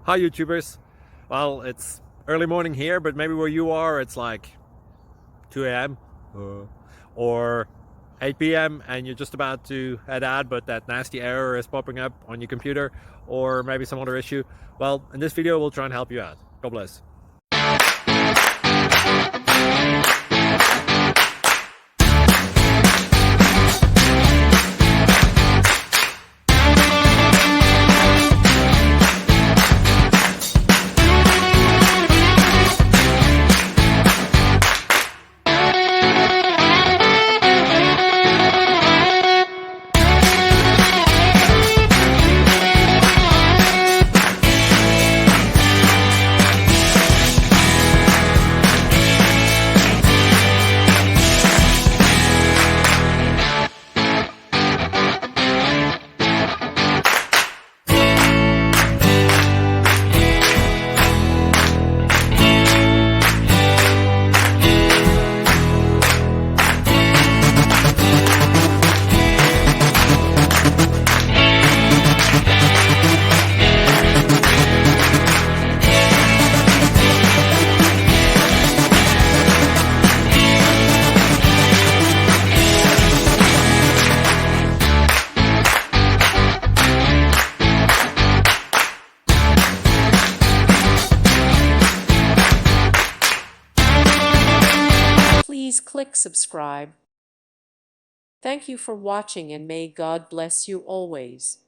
Hi YouTubers. Well, it's early morning here, but maybe where you are it's like 2 a.m. Or 8 p.m. and you're just about to head out, but that nasty error is popping up on your computer, or maybe some other issue. Well, in this video we'll try and help you out. God bless. Please click subscribe. Thank you for watching and may God bless you always.